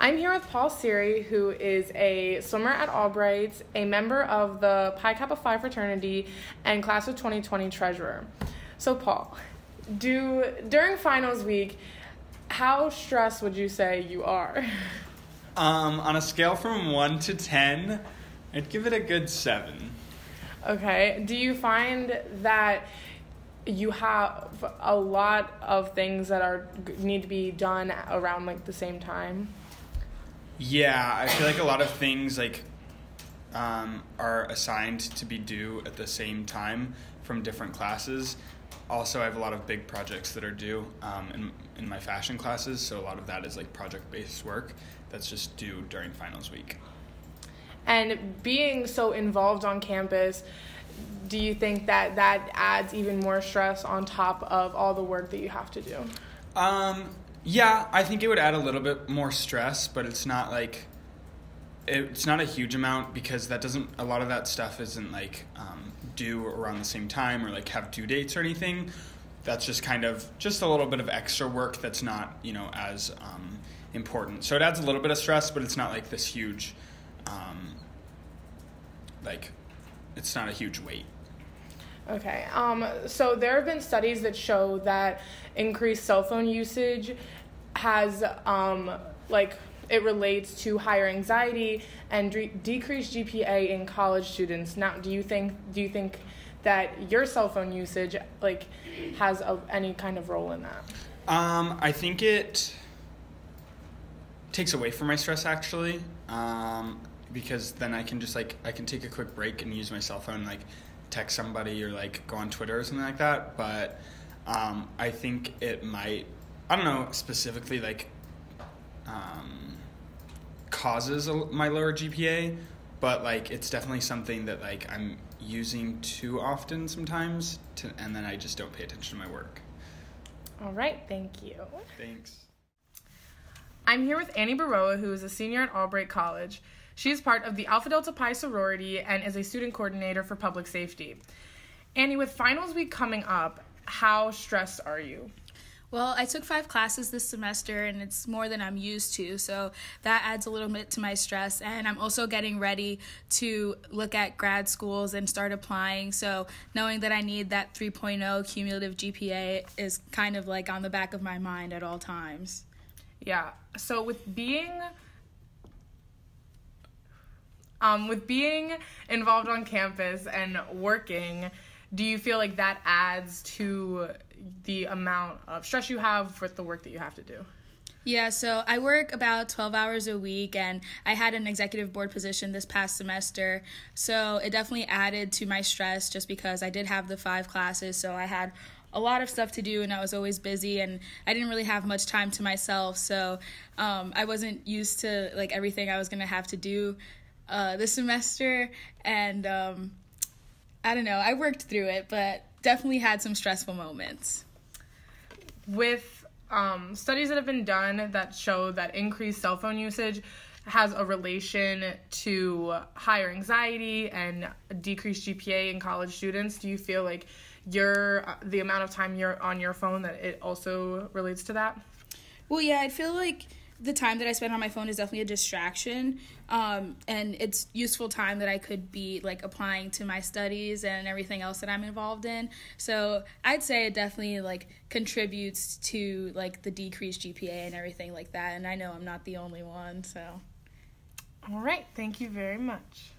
I'm here with Paul Siri, who is a swimmer at Albright, a member of the Pi Kappa Phi fraternity, and class of 2020 treasurer. So Paul, during finals week, how stressed would you say you are? On a scale from 1 to 10, I'd give it a good 7. Okay. Do you find that you have a lot of things that need to be done around the same time? Yeah, I feel like a lot of things are assigned to be due at the same time from different classes. Also, I have a lot of big projects that are due in my fashion classes, so a lot of that is project-based work that's just due during finals week. And being so involved on campus, do you think that adds even more stress on top of all the work that you have to do? Yeah, I think it would add a little bit more stress, but it's not it's not a huge amount because a lot of that stuff isn't due around the same time or have due dates or anything. That's just kind of just a little bit of extra work that's not, as important. So it adds a little bit of stress, but it's not this huge, it's not a huge weight. Okay. So there have been studies that show that increased cell phone usage has, it relates to higher anxiety and decreased GPA in college students. Now, do you think that your cell phone usage, has any kind of role in that? I think it takes away from my stress, actually, because then I can just, I can take a quick break and use my cell phone, text somebody or go on Twitter or something like that. But I think it might, I don't know specifically causes my lower GPA, but it's definitely something that I'm using too often sometimes, and then I just don't pay attention to my work. All right, thank you. Thanks. I'm here with Annie Baroa, who is a senior at Albright College. She is part of the Alpha Delta Pi sorority and is a student coordinator for public safety. Annie, with finals week coming up, how stressed are you? Well, I took 5 classes this semester, and it's more than I'm used to, so that adds a little bit to my stress. And I'm also getting ready to look at grad schools and start applying, so knowing that I need that 3.0 cumulative GPA is kind of on the back of my mind at all times. Yeah, so with being involved on campus and working, do you feel like that adds to the amount of stress you have with the work that you have to do? Yeah, so I work about 12 hours a week, and I had an executive board position this past semester, so it definitely added to my stress just because I did have the 5 classes, so I had a lot of stuff to do, and I was always busy, and I didn't really have much time to myself, so I wasn't used to everything I was going to have to do this semester, and I don't know, I worked through it, but definitely had some stressful moments. With studies that have been done that show that increased cell phone usage has a relation to higher anxiety and decreased GPA in college students, do you feel the amount of time you're on your phone, that it also relates to that? Well, yeah, I feel the time that I spend on my phone is definitely a distraction, and it's useful time that I could be applying to my studies and everything else that I'm involved in. So I'd say it definitely contributes to the decreased GPA and everything like that, and I know I'm not the only one. So all right, thank you very much.